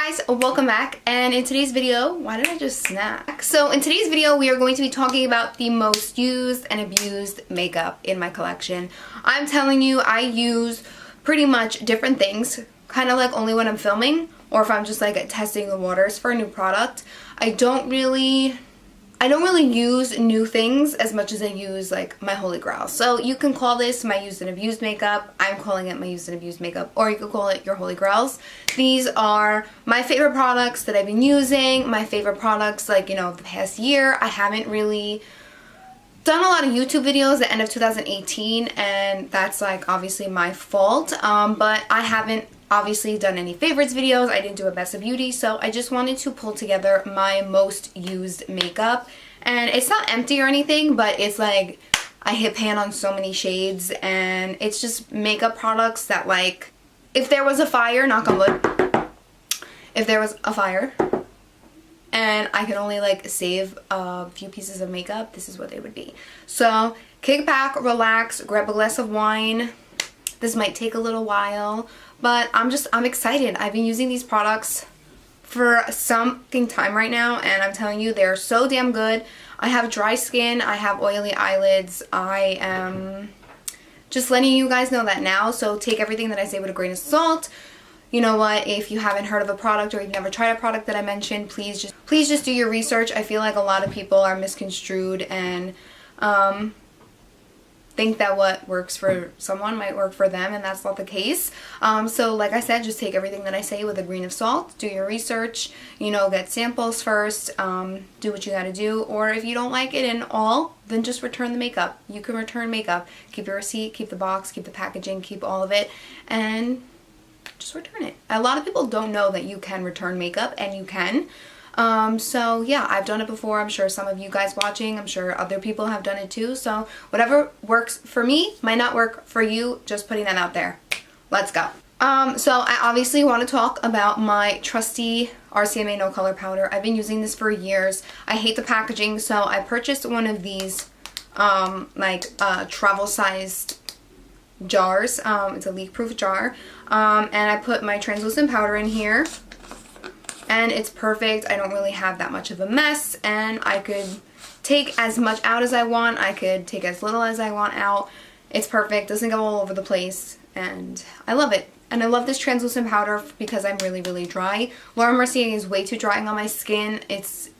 guys, welcome back. And in today's video, why did I just snack? So in today's video, we are going to be talking about the most used and abused makeup in my collection. I'm telling you, I use pretty much different things, kind of like only when I'm filming or if I'm just like testing the waters for a new product. I don't really use new things as much as I use like my holy grail. So you can call this my used and abused makeup. I'm calling it my used and abused makeup, or you could call it your holy grails. These are my favorite products that I've been using, my favorite products like, you know, the past year. I haven't really done a lot of YouTube videos at the end of 2018, and that's like obviously my fault, but I haven't obviously done any favorites videos. I didn't do a best of beauty, so I just wanted to pull together my most used makeup. And it's not empty or anything, but it's like I hit pan on so many shades, and it's just makeup products that, like, if there was a fire, knock on wood, if there was a fire and I could only like save a few pieces of makeup, this is what they would be. So kick back, relax, grab a glass of wine. This might take a little while, but I'm excited. I've been using these products for some time right now, and I'm telling you, they're so damn good. I have dry skin, I have oily eyelids. I am just letting you guys know that now, so take everything that I say with a grain of salt. You know what, if you haven't heard of a product or you've never tried a product that I mentioned, please just do your research. I feel like a lot of people are misconstrued and think that what works for someone might work for them, and that's not the case. So like I said, just take everything that I say with a grain of salt. Do your research, you know, get samples first, do what you gotta do, or if you don't like it in all, then just return the makeup. You can return makeup. Keep your receipt, keep the box, keep the packaging, keep all of it, and just return it. A lot of people don't know that you can return makeup, and you can. So yeah, I've done it before. I'm sure some of you guys watching, I'm sure other people have done it too. So whatever works for me might not work for you. Just putting that out there. Let's go. So I obviously want to talk about my trusty RCMA No Color Powder. I've been using this for years. I hate the packaging, so I purchased one of these travel sized jars. It's a leak proof jar, and I put my translucent powder in here, and it's perfect. I don't really have that much of a mess, and I could take as much out as I want. I could take as little as I want out. It's perfect, doesn't go all over the place, and I love it. And I love this translucent powder because I'm really, really dry. Laura Mercier is way too drying on my skin. It's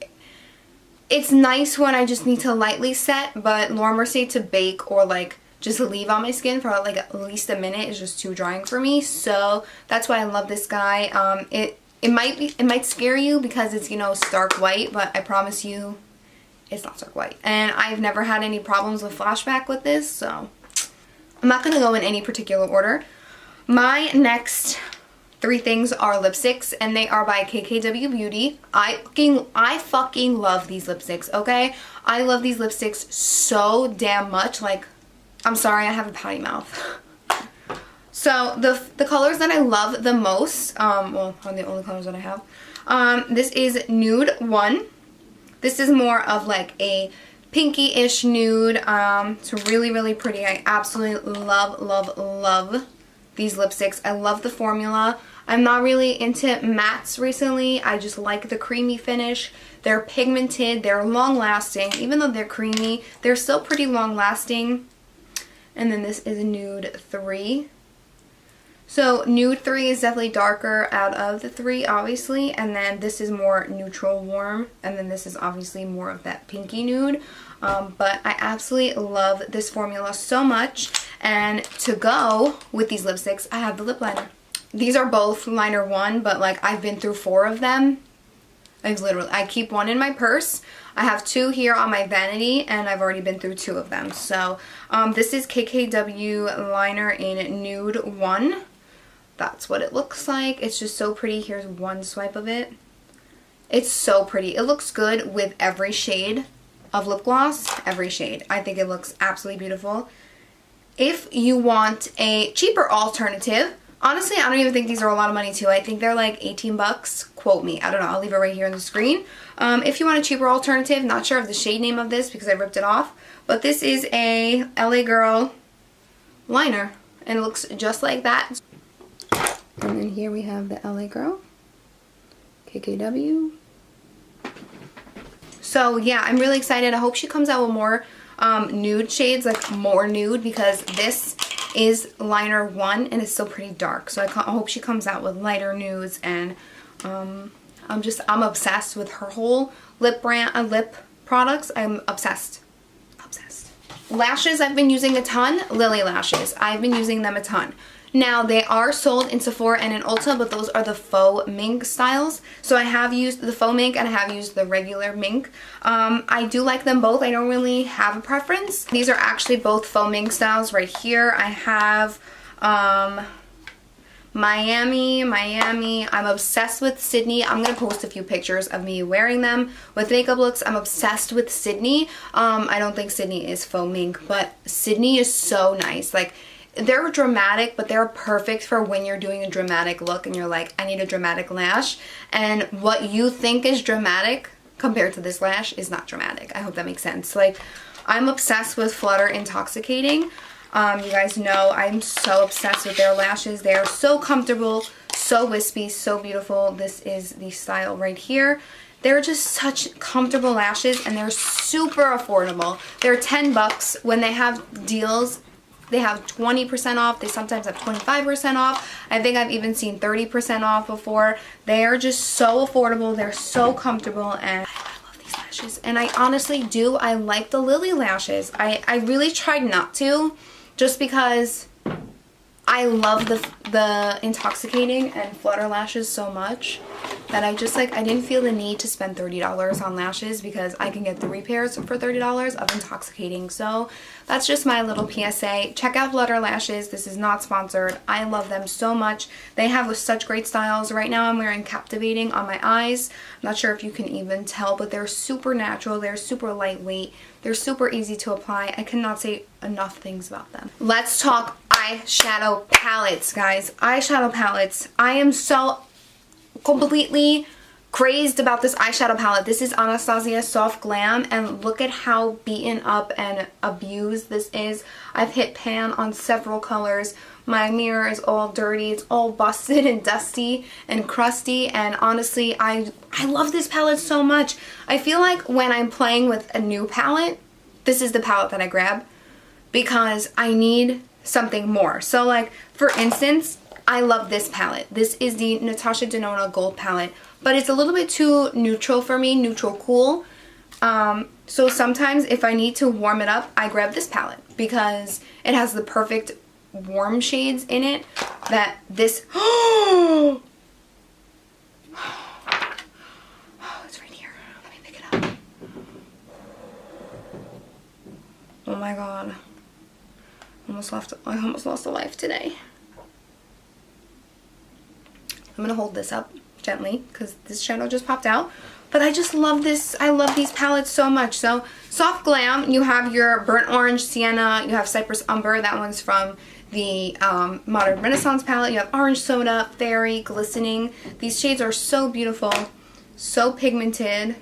nice when I just need to lightly set, but Laura Mercier to bake or like just leave on my skin for like at least a minute is just too drying for me. So that's why I love this guy. It might scare you because it's, you know, stark white, but I promise you it's not stark white. And I've never had any problems with flashback with this, so I'm not gonna go in any particular order. My next three things are lipsticks, and they are by KKW Beauty. I fucking love these lipsticks, okay? I love these lipsticks so damn much. Like, I'm sorry, I have a pouty mouth. So the colors that I love the most, well, are the only colors that I have. This is Nude 1. This is more of like a pinky-ish nude. It's really, really pretty. I absolutely love, love, love these lipsticks. I love the formula. I'm not really into mattes recently. I just like the creamy finish. They're pigmented. They're long-lasting. Even though they're creamy, they're still pretty long-lasting. And then this is Nude 3. So Nude 3 is definitely darker out of the three, obviously, and then this is more neutral warm, and then this is obviously more of that pinky nude. But I absolutely love this formula so much, and to go with these lipsticks, I have the lip liner. These are both liner 1, but like I've been through 4 of them. I keep one in my purse. I have 2 here on my vanity, and I've already been through 2 of them. So this is KKW liner in Nude 1. That's what it looks like. It's just so pretty. Here's one swipe of it. It's so pretty. It looks good with every shade of lip gloss. Every shade. I think it looks absolutely beautiful. If you want a cheaper alternative, honestly, I don't even think these are a lot of money too. I think they're like 18 bucks. Quote me. I don't know. I'll leave it right here on the screen. If you want a cheaper alternative, not sure of the shade name of this because I ripped it off, but this is a LA Girl liner, and it looks just like that. And then here we have the LA Girl. KKW. So yeah, I'm really excited. I hope she comes out with more nude shades, like more nude, because this is liner 1 and it's still pretty dark. So I hope she comes out with lighter nudes, and I'm obsessed with her whole lip products. I'm obsessed. Lashes I've been using a ton. Lily lashes. I've been using them a ton. Now, they are sold in Sephora and in Ulta, but those are the faux mink styles. So I have used the faux mink and I have used the regular mink. I do like them both. I don't really have a preference. These are actually both faux mink styles right here. I have Miami. I'm obsessed with Sydney. I'm going to post a few pictures of me wearing them with makeup looks. I'm obsessed with Sydney. I don't think Sydney is faux mink, but Sydney is so nice. Like, they're dramatic, but they're perfect for when you're doing a dramatic look and you're like, I need a dramatic lash. And what you think is dramatic compared to this lash is not dramatic. I hope that makes sense. Like, I'm obsessed with FLutter Intoxicating. You guys know I'm so obsessed with their lashes. They are so comfortable, so wispy, so beautiful. This is the style right here. They're just such comfortable lashes, and they're super affordable. They're 10 bucks. When they have deals, they have 20% off. They sometimes have 25% off. I think I've even seen 30% off before. They are just so affordable. They're so comfortable, and I love these lashes. And I honestly do. I like the Lily lashes. I really tried not to, just because I love the Intoxicating and FLutter lashes so much that I just, like, I didn't feel the need to spend $30 on lashes because I can get 3 pairs for $30 of Intoxicating. So that's just my little PSA. Check out FLutter lashes. This is not sponsored. I love them so much. They have such great styles. Right now I'm wearing Captivating on my eyes. I'm not sure if you can even tell, but they're super natural. They're super lightweight. They're super easy to apply. I cannot say enough things about them. Let's talk eyeshadow palettes, guys. Eyeshadow palettes. I am so completely crazed about this eyeshadow palette. This is Anastasia Soft Glam, and look at how beaten up and abused this is. I've hit pan on several colors. My mirror is all dirty. It's all busted and dusty and crusty, and honestly, I love this palette so much. I feel like when I'm playing with a new palette, this is the palette that I grab because I need something more. So, like, for instance, I love this palette. This is the Natasha Denona Gold palette, but it's a little bit too neutral for me, neutral cool. So sometimes if I need to warm it up, I grab this palette because it has the perfect warm shades in it that this... Oh, it's right here. Let me pick it up. Oh my god. I almost lost a life today. I'm going to hold this up gently because this shadow just popped out. But I just love this. I love these palettes so much. So, Soft Glam, you have your Burnt Orange, Sienna, you have Cypress Umber. That one's from the Modern Renaissance palette. You have Orange Soda, Fairy, Glistening. These shades are so beautiful, so pigmented,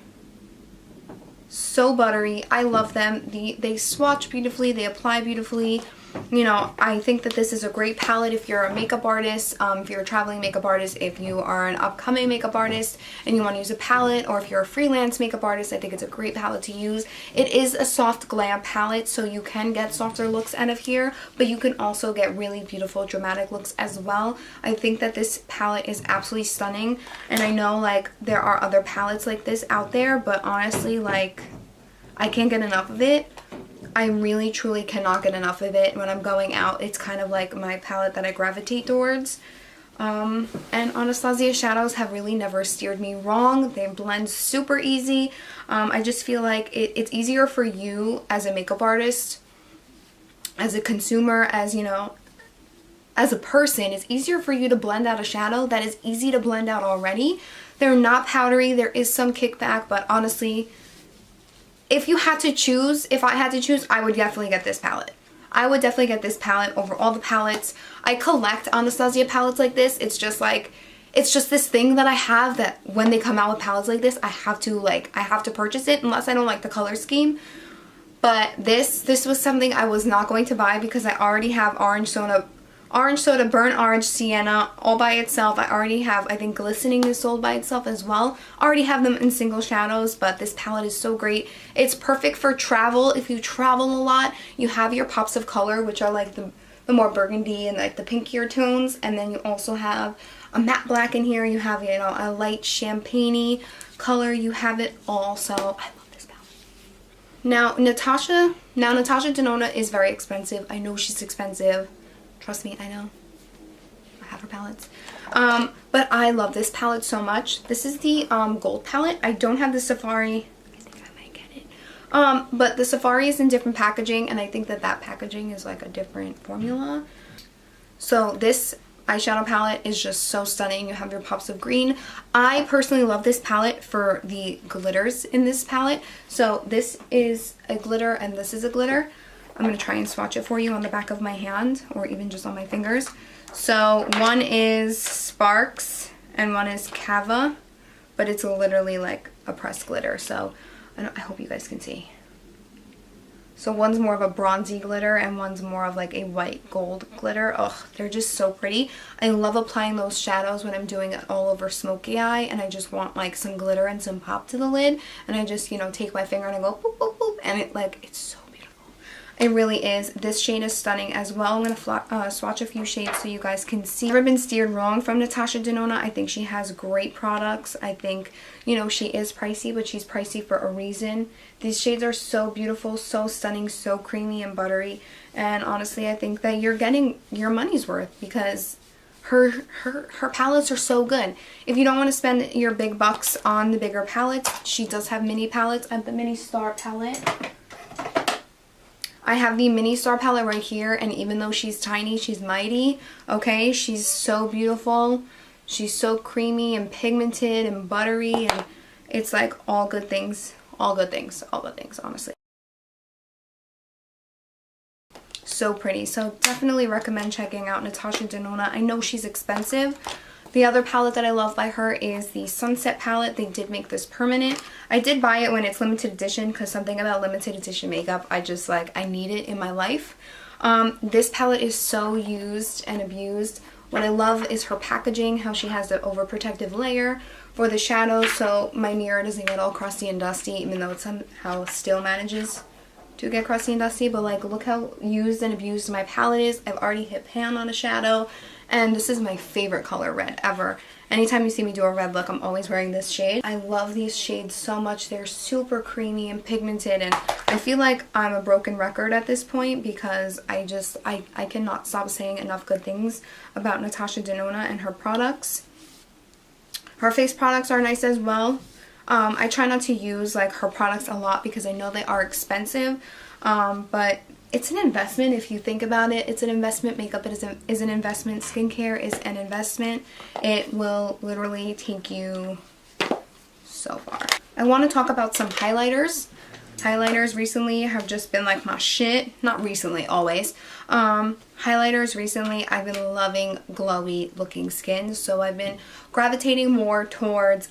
so buttery. I love them. They swatch beautifully. They apply beautifully. You know, I think that this is a great palette if you're a makeup artist, if you're a traveling makeup artist, if you are an upcoming makeup artist and you want to use a palette, or if you're a freelance makeup artist, I think it's a great palette to use. It is a soft glam palette, so you can get softer looks out of here, but you can also get really beautiful dramatic looks as well. I think that this palette is absolutely stunning, and I know, like, there are other palettes like this out there, but honestly, like, I can't get enough of it. I really truly cannot get enough of it. When I'm going out, it's kind of like my palette that I gravitate towards. And Anastasia shadows have really never steered me wrong. They blend super easy. I just feel like it's easier for you as a makeup artist, as a consumer, as, you know, as a person. It's easier for you to blend out a shadow that is easy to blend out already. They're not powdery. There is some kickback, but honestly, if you had to choose, if I had to choose, I would definitely get this palette. I would definitely get this palette over all the palettes. I collect Anastasia palettes like this. It's just like, it's just this thing that I have that when they come out with palettes like this, I have to purchase it unless I don't like the color scheme. But this was something I was not going to buy because I already have Orange Orange Soda, Burnt Orange, Sienna, all by itself. I already have, I think Glistening is sold by itself as well. I already have them in single shadows, but this palette is so great. It's perfect for travel. If you travel a lot, you have your pops of color, which are like the more burgundy and like the pinkier tones. And then you also have a matte black in here. You have, you know, a light champagne-y color. You have it all. So I love this palette. Now Natasha Denona is very expensive. I know she's expensive. Trust me, I know. I have her palettes. But I love this palette so much. This is the gold palette. I don't have the Safari. I think I might get it. But the Safari is in different packaging, and I think that packaging is like a different formula. So this eyeshadow palette is just so stunning. You have your pops of green. I personally love this palette for the glitters in this palette. So this is a glitter and this is a glitter. I'm going to try and swatch it for you on the back of my hand or even just on my fingers. So one is Sparks and one is Cava, but it's literally like a pressed glitter. So I hope you guys can see. So one's more of a bronzy glitter and one's more of like a white gold glitter. Ugh, they're just so pretty. I love applying those shadows when I'm doing it all over smoky eye and I just want like some glitter and some pop to the lid. And I just, you know, take my finger and I go boop, boop, boop. And it's so it really is. This shade is stunning as well. I'm going to swatch a few shades so you guys can see. I've never been steered wrong from Natasha Denona. I think she has great products. I think, you know, she is pricey, but she's pricey for a reason. These shades are so beautiful, so stunning, so creamy and buttery. And honestly, I think that you're getting your money's worth because her palettes are so good. If you don't want to spend your big bucks on the bigger palettes, she does have mini palettes. I have the Mini Star palette. I have the Mini Star palette right here, and even though she's tiny, she's mighty, okay? She's so beautiful. She's so creamy and pigmented and buttery, and it's like all good things, honestly. So pretty. So definitely recommend checking out Natasha Denona. I know she's expensive. The other palette that I love by her is the Sunset palette. They did make this permanent. I did buy it when it's limited edition because something about limited edition makeup, I just like, I need it in my life. This palette is so used and abused. What I love is her packaging, how she has the overprotective layer for the shadows so my mirror doesn't get all crusty and dusty, even though it somehow still manages to get crusty and dusty. But like, look how used and abused my palette is. I've already hit pan on a shadow. And this is my favorite color, red, ever. Anytime you see me do a red look, I'm always wearing this shade. I love these shades so much. They're super creamy and pigmented, and I feel like I'm a broken record at this point because I cannot stop saying enough good things about Natasha Denona and her products. Her face products are nice as well. I try not to use like her products a lot because I know they are expensive, but it's an investment if you think about it. It's an investment. Makeup is an investment. Skincare is an investment. It will literally take you so far. I want to talk about some highlighters. Highlighters recently have just been like my shit. Not recently, always. Highlighters recently, I've been loving glowy looking skin. So I've been gravitating more towards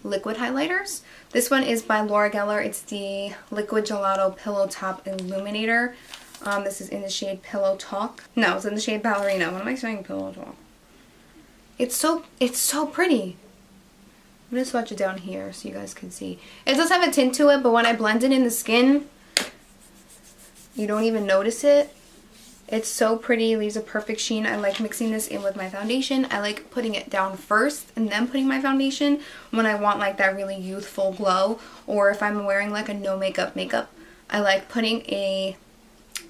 liquid highlighters. This one is by Laura Geller. It's the Liquid Gelato Pillow Top Illuminator. This is in the shade Pillowtalk. No, it's in the shade Ballerina. What am I saying? Pillowtalk. It's so pretty. I'm going to swatch it down here so you guys can see. It does have a tint to it, but when I blend it in the skin, you don't even notice it. It's so pretty. It leaves a perfect sheen. I like mixing this in with my foundation. I like putting it down first and then putting my foundation when I want like that really youthful glow, or if I'm wearing like a no makeup makeup. I like putting an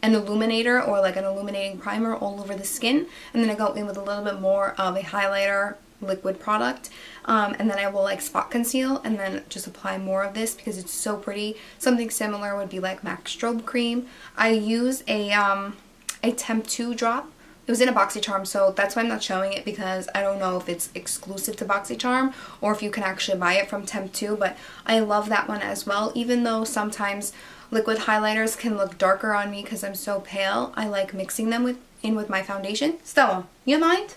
illuminator or like an illuminating primer all over the skin, and then I go in with a little bit more of a highlighter liquid product, and then I will like spot conceal and then just apply more of this because it's so pretty. Something similar would be like MAC Strobe Cream. I use a Temp 2 drop. It was in a BoxyCharm, so that's why I'm not showing it, because I don't know if it's exclusive to BoxyCharm or if you can actually buy it from Temp 2, but I love that one as well. Even though sometimes liquid highlighters can look darker on me because I'm so pale, I like mixing them in with my foundation. Stella, you mind?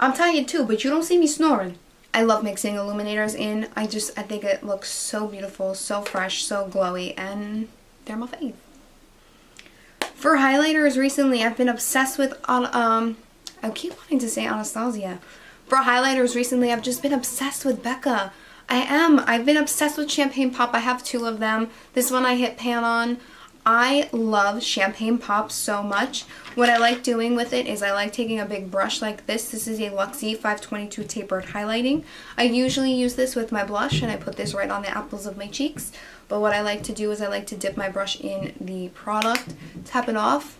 I'm tired too, but you don't see me snoring. I love mixing illuminators in. I think it looks so beautiful, so fresh, so glowy, and they're my fave. For highlighters recently, I've been obsessed with, I keep wanting to say Anastasia. For highlighters recently, I've just been obsessed with Becca. I've been obsessed with Champagne Pop. I have 2 of them. This one I hit pan on. I love Champagne Pop so much. What I like doing with it is I like taking a big brush like this. This is a Luxie 522 tapered highlighting. I usually use this with my blush, and I put this right on the apples of my cheeks. But what I like to do is I like to dip my brush in the product, tap it off,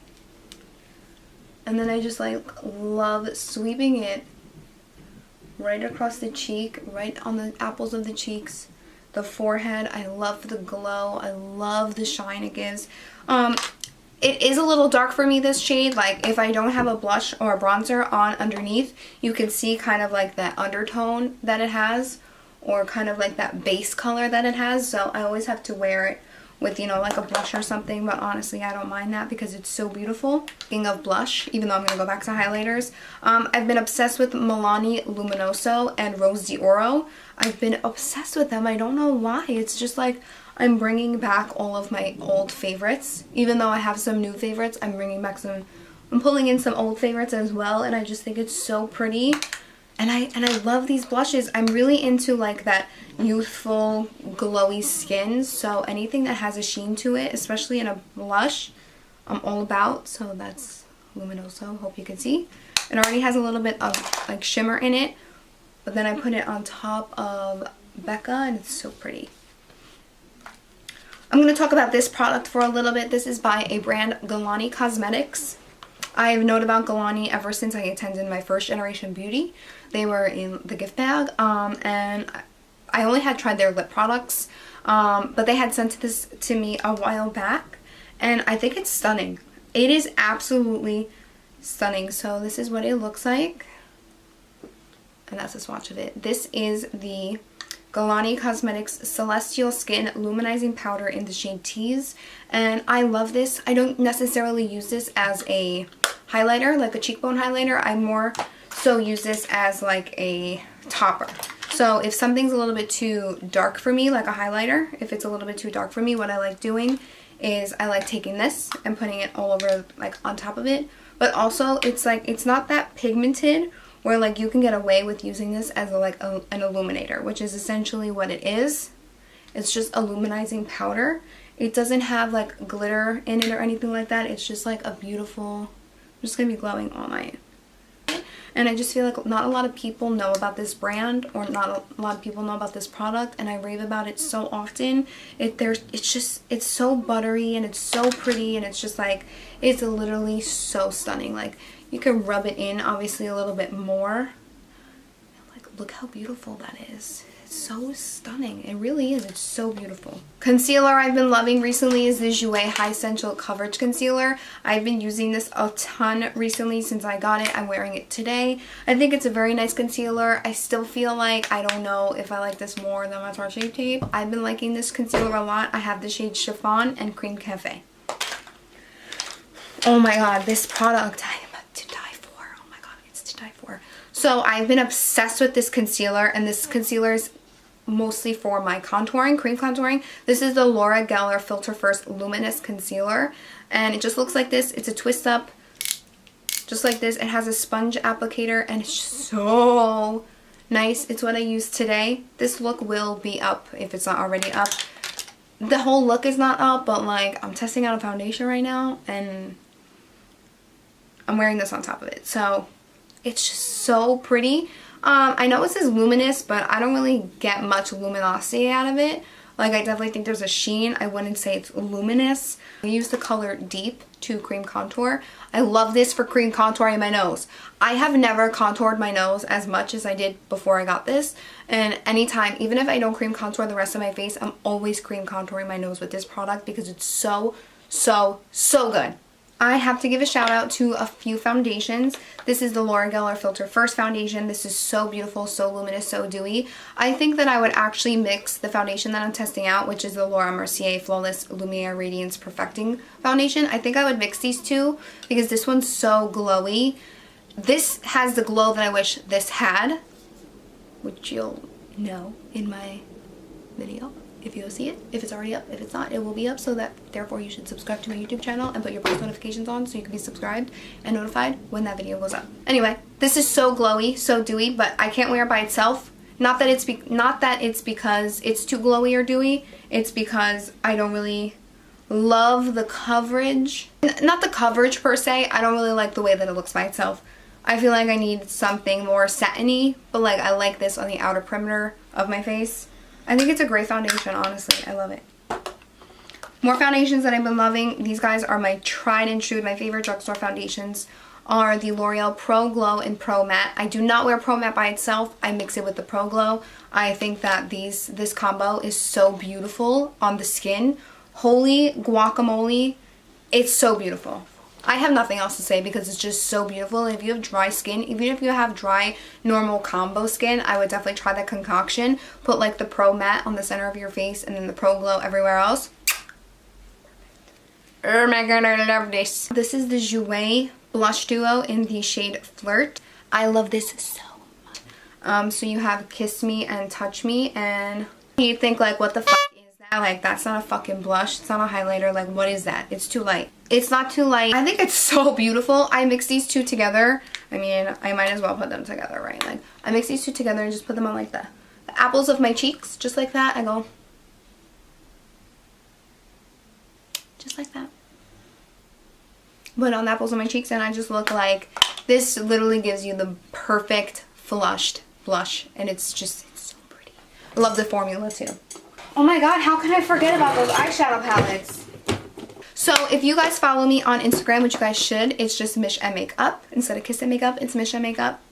and then I just like love sweeping it right across the cheek, right on the apples of the cheeks, the forehead. I love the glow. I love the shine it gives. It is a little dark for me, this shade. Like, if I don't have a blush or a bronzer on underneath, you can see kind of like that undertone that it has, or kind of like that base color that it has. So I always have to wear it with, you know, like a blush or something, but honestly I don't mind that because it's so beautiful. Speaking of blush, even though I'm going to go back to highlighters, I've been obsessed with Milani Luminoso and Rose d'Oro. I've been obsessed with them. I don't know why. It's just like I'm bringing back all of my old favorites. Even though I have some new favorites, I'm pulling in some old favorites as well, and I just think it's so pretty. And I love these blushes. I'm really into like that youthful, glowy skin. So anything that has a sheen to it, especially in a blush, I'm all about. So that's Luminoso. Hope you can see. It already has a little bit of like shimmer in it. But then I put it on top of Becca, and it's so pretty. I'm going to talk about this product for a little bit. This is by a brand, Galani Cosmetics. I've known about Galani ever since I attended my first generation beauty. They were in the gift bag, and I only had tried their lip products, but they had sent this to me a while back, and I think it's stunning. It is absolutely stunning. So this is what it looks like, and that's a swatch of it. This is the Galani Cosmetics Celestial Skin Luminizing Powder in the shade Tease, and I love this. I don't necessarily use this as a highlighter, like a cheekbone highlighter. I more so use this as like a topper. So if something's a little bit too dark for me, like a highlighter, if it's a little bit too dark for me, what I like doing is I like taking this and putting it all over, like on top of it. But also it's like, it's not that pigmented where like you can get away with using this as an illuminator, which is essentially what it is. It's just a luminizing powder. It doesn't have like glitter in it or anything like that. It's just like a beautiful, I'm just gonna be glowing all night. And I just feel like not a lot of people know about this brand, or not a lot of people know about this product, and I rave about it so often. It's so buttery and it's so pretty, and it's just like, it's literally so stunning. Like, you can rub it in obviously a little bit more. Like, look how beautiful that is. It's so stunning. It really is. It's so beautiful. Concealer I've been loving recently is the Jouer High Essential Coverage Concealer. I've been using this a ton recently since I got it. I'm wearing it today. I think it's a very nice concealer. I still feel like, I don't know if I like this more than my Tarte Shape Tape. I've been liking this concealer a lot. I have the shade Chiffon and Cream Cafe. Oh my god, this product, I am to die for. Oh my god, it's to die for. So I've been obsessed with this concealer, and this concealer is mostly for my contouring, cream contouring. This is the Laura Geller Filter First Luminous Concealer, and it just looks like this. It's a twist up, just like this. It has a sponge applicator, and it's so nice. It's what I use today. This look will be up if it's not already up. The whole look is not up, but like, I'm testing out a foundation right now, and I'm wearing this on top of it. So it's just so pretty. I know it says luminous, but I don't really get much luminosity out of it. Like, I definitely think there's a sheen. I wouldn't say it's luminous. I use the color Deep to cream contour. I love this for cream contouring my nose. I have never contoured my nose as much as I did before I got this. And anytime, even if I don't cream contour the rest of my face, I'm always cream contouring my nose with this product because it's so, so, so good. I have to give a shout out to a few foundations. This is the Laura Geller Filter First foundation. This is so beautiful, so luminous, so dewy. I think that I would actually mix the foundation that I'm testing out, which is the Laura Mercier Flawless Lumiere Radiance Perfecting Foundation. I think I would mix these two because this one's so glowy. This has the glow that I wish this had, which you'll know in my video. if you'll see it, if it's already up. If it's not, it will be up, so that therefore you should subscribe to my YouTube channel and put your post notifications on so you can be subscribed and notified when that video goes up. Anyway, this is so glowy, so dewy, but I can't wear it by itself. Not that it's because it's too glowy or dewy. It's because I don't really love the coverage. Not the coverage per se. I don't really like the way that it looks by itself. I feel like I need something more satiny, but like I like this on the outer perimeter of my face. I think it's a great foundation, honestly. I love it. More foundations that I've been loving. These guys are my tried and true. My favorite drugstore foundations are the L'Oreal Pro Glow and Pro Matte. I do not wear Pro Matte by itself. I mix it with the Pro Glow. I think that this combo is so beautiful on the skin. Holy guacamole. It's so beautiful. I have nothing else to say because it's just so beautiful. And if you have dry skin, even if you have dry normal combo skin, I would definitely try that concoction. Put like the Pro Matte on the center of your face and then the Pro Glow everywhere else. Oh my god, I love this. This is the Jouer Blush Duo in the shade Flirt. I love this so much. So you have Kiss Me and Touch Me, and you think like, what the fuck is that? Like, that's not a fucking blush. It's not a highlighter. Like, what is that? It's too light. It's not too light. I think it's so beautiful. I mix these two together. I mean, I might as well put them together, right? Like, I mix these two together and just put them on like the apples of my cheeks. Just like that. I go. Just like that. Put on the apples of my cheeks and I just look like, this literally gives you the perfect flushed blush. And it's so pretty. I love the formula too. Oh my god, how can I forget about those eyeshadow palettes? So if you guys follow me on Instagram, which you guys should, it's just Mish and Makeup. Instead of Kiss and Makeup, it's Mish and Makeup.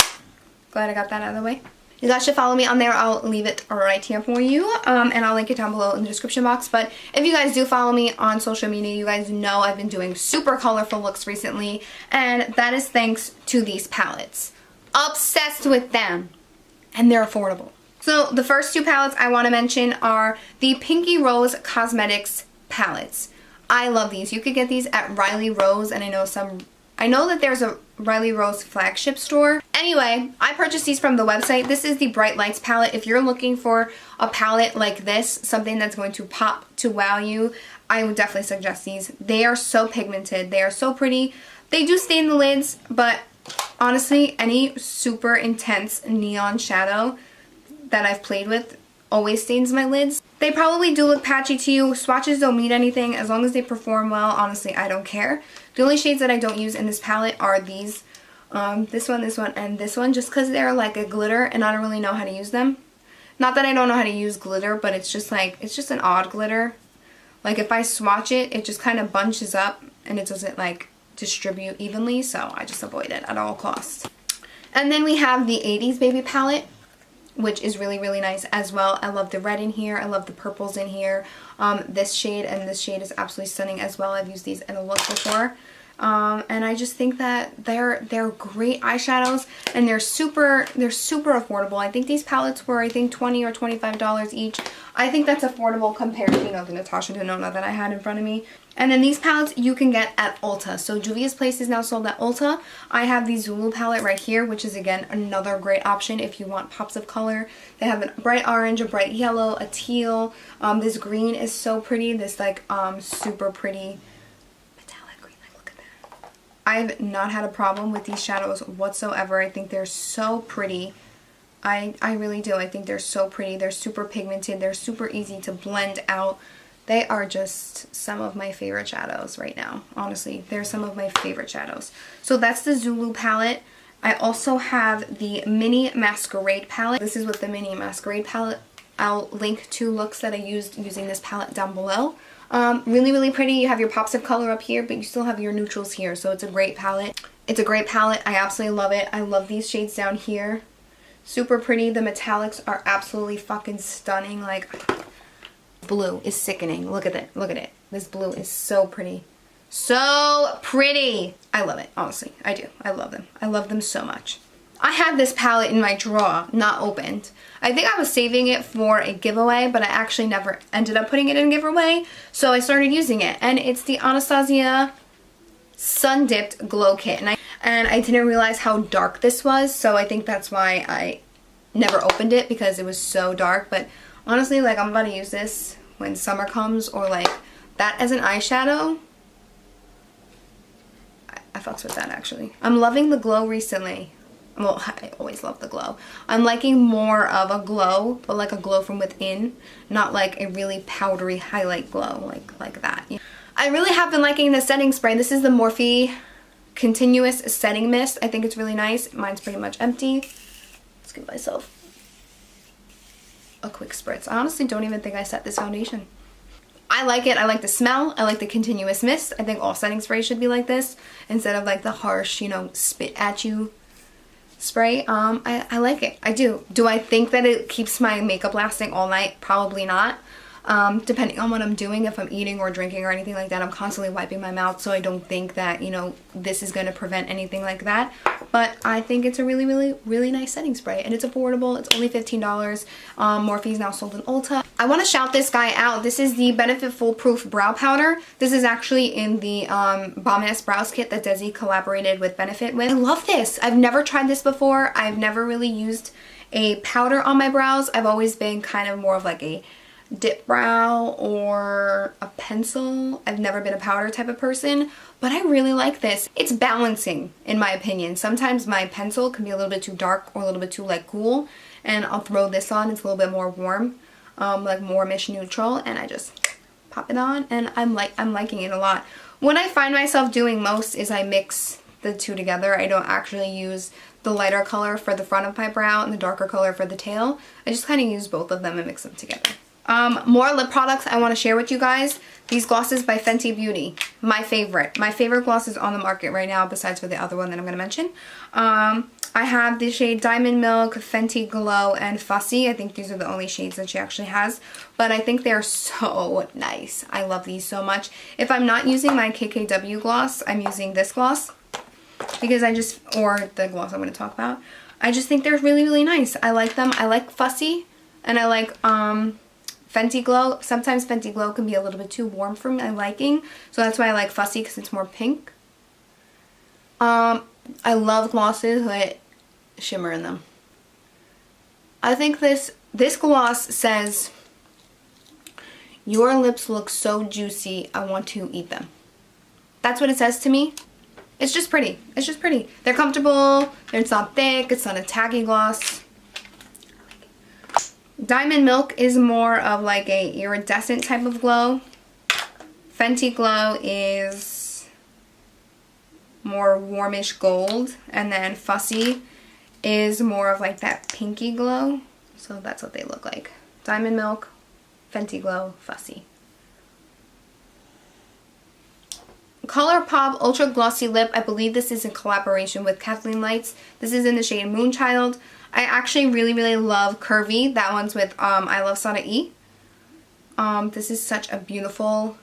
Glad I got that out of the way. You guys should follow me on there. I'll leave it right here for you. And I'll link it down below in the description box. But if you guys do follow me on social media, you guys know I've been doing super colorful looks recently. And that is thanks to these palettes. Obsessed with them. And they're affordable. So the first two palettes I want to mention are the Pinky Rose Cosmetics palettes. I love these. You could get these at Riley Rose, and I know that there's a Riley Rose flagship store. Anyway, I purchased these from the website. This is the Bright Lights palette. If you're looking for a palette like this, something that's going to pop to wow you, I would definitely suggest these. They are so pigmented. They are so pretty. They do stain the lids, but honestly, any super intense neon shadow that I've played with always stains my lids. They probably do look patchy to you. Swatches don't mean anything. As long as they perform well, honestly, I don't care. The only shades that I don't use in this palette are these. This one, and this one, just because they're like a glitter and I don't really know how to use them. Not that I don't know how to use glitter, but it's just like, it's just an odd glitter. Like if I swatch it, it just kind of bunches up and it doesn't like distribute evenly, so I just avoid it at all costs. And then we have the 80s Baby palette, which is really, really nice as well. I love the red in here. I love the purples in here. This shade and this shade is absolutely stunning as well. I've used these in a look before. And I just think that they're great eyeshadows and they're super affordable. I think these palettes were, I think, $20 or $25 each. I think that's affordable compared to, you know, the Natasha Denona that I had in front of me. And then these palettes you can get at Ulta. So Juvia's Place is now sold at Ulta. I have the Zulu palette right here, which is again another great option if you want pops of color. They have a bright orange, a bright yellow, a teal. This green is so pretty. This like super pretty metallic green. Like, look at that. I've not had a problem with these shadows whatsoever. I think they're so pretty. I really do. I think they're so pretty. They're super pigmented. They're super easy to blend out. They are just some of my favorite shadows right now. Honestly, they're some of my favorite shadows. So that's the Zulu palette. I also have the Mini Masquerade palette. This is with the Mini Masquerade palette. I'll link 2 looks that I used using this palette down below. Really, really pretty. You have your pops of color up here, but you still have your neutrals here. So it's a great palette. It's a great palette. I absolutely love it. I love these shades down here. Super pretty. The metallics are absolutely fucking stunning. Like, blue is sickening. Look at it. Look at it. This blue is so pretty. So pretty. I love it. Honestly, I do. I love them. I love them so much. I had this palette in my drawer, not opened. I think I was saving it for a giveaway, but I actually never ended up putting it in a giveaway. So I started using it. And it's the Anastasia Sun Dipped Glow Kit. And I didn't realize how dark this was. So I think that's why I never opened it, because it was so dark. But honestly, like, I'm about to use this when summer comes, or like that as an eyeshadow. I fucks with that actually. I'm loving the glow recently. Well, I always love the glow. I'm liking more of a glow, but like a glow from within, not like a really powdery highlight glow like that. I really have been liking the setting spray. This is the Morphe Continuous Setting Mist. I think it's really nice. Mine's pretty much empty. Let's give myself a quick spritz. I honestly don't even think I set this foundation. I like it. I like the smell. I like the continuous mist. I think all setting sprays should be like this instead of like the harsh, you know, spit at you spray. I like it. I do. Do I think that it keeps my makeup lasting all night? Probably not. Depending on what I'm doing, if I'm eating or drinking or anything like that, I'm constantly wiping my mouth, so I don't think that, you know, this is going to prevent anything like that. But I think it's a really, really, really nice setting spray, and it's affordable. It's only $15. Morphe's now sold in Ulta. I want to shout this guy out. This is the Benefit Foolproof Brow Powder. This is actually in the Bomb-Ass Brows Kit that Desi collaborated with Benefit with. I love this. I've never tried this before. I've never really used a powder on my brows. I've always been kind of more of like a dip brow or a pencil. I've never been a powder type of person, but I really like this. It's balancing in my opinion. Sometimes my pencil can be a little bit too dark or a little bit too like cool, and I'll throw this on. It's a little bit more warm, like warmish neutral, and I just pop it on, and I'm liking it a lot. What I find myself doing most is I mix the two together. I don't actually use the lighter color for the front of my brow and the darker color for the tail. I just kind of use both of them and mix them together. More lip products I want to share with you guys. These glosses by Fenty Beauty. My favorite. My favorite glosses on the market right now, besides for the other one that I'm going to mention. I have the shade Diamond Milk, Fenty Glow, and Fussy. I think these are the only shades that she actually has. But I think they're so nice. I love these so much. If I'm not using my KKW gloss, I'm using this gloss. Because I just, or the gloss I'm going to talk about. I just think they're really, really nice. I like them. I like Fussy. And I like, Fenty Glow. Sometimes Fenty Glow can be a little bit too warm for my liking, so that's why I like Fussy, because it's more pink. I love glosses with shimmer in them. I think this gloss says, "Your lips look so juicy, I want to eat them." That's what it says to me. It's just pretty. It's just pretty. They're comfortable. It's not thick. It's not a tacky gloss. Diamond Milk is more of like a iridescent type of glow. Fenty Glow is more warmish gold. And then Fussy is more of like that pinky glow. So that's what they look like. Diamond Milk, Fenty Glow, Fussy. Colourpop Ultra Glossy Lip. I believe this is in collaboration with Kathleen Lights. This is in the shade Moonchild. I actually really, really love Curvy. That one's with I Love Sana E. This is such a beautiful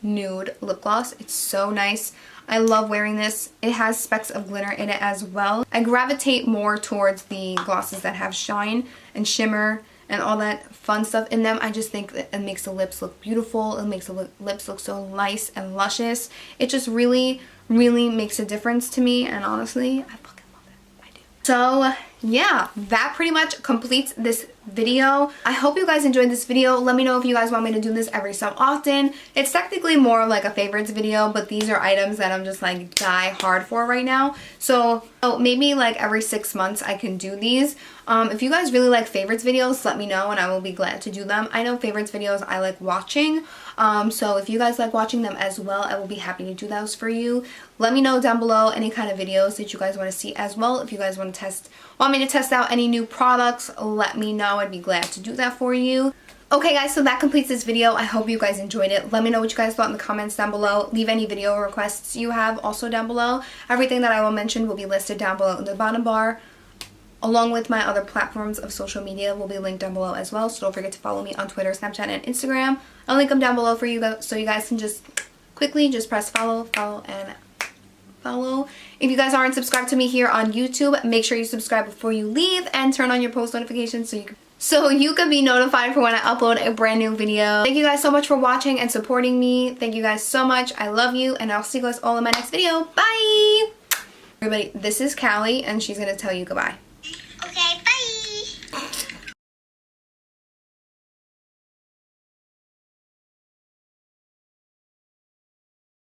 nude lip gloss. It's so nice. I love wearing this. It has specks of glitter in it as well. I gravitate more towards the glosses that have shine and shimmer and all that fun stuff in them. I just think that it makes the lips look beautiful. It makes the lips look so nice and luscious. It just really, really makes a difference to me, and honestly, I fucking love it. I do. So yeah, that pretty much completes this video. I hope you guys enjoyed this video. Let me know if you guys want me to do this every so often. It's technically more of like a favorites video, but these are items that I'm just like die hard for right now. So maybe like every 6 months I can do these. If you guys really like favorites videos, let me know and I will be glad to do them. I know favorites videos I like watching. So if you guys like watching them as well, I will be happy to do those for you. Let me know down below any kind of videos that you guys want to see as well. If you guys want me to test out any new products, let me know. I'd be glad to do that for you. Okay guys, so that completes this video. I hope you guys enjoyed it. Let me know what you guys thought in the comments down below. Leave any video requests you have also down below. Everything that I will mention will be listed down below in the bottom bar, along with my other platforms of social media will be linked down below as well. So don't forget to follow me on Twitter, Snapchat, and Instagram. I'll link them down below for you so you guys can just quickly just press follow, and follow. If you guys aren't subscribed to me here on YouTube, make sure you subscribe before you leave and turn on your post notifications so you can be notified for when I upload a brand new video. Thank you guys so much for watching and supporting me. Thank you guys so much. I love you, and I'll see you guys all in my next video. Bye! Everybody, this is Callie, and she's going to tell you goodbye.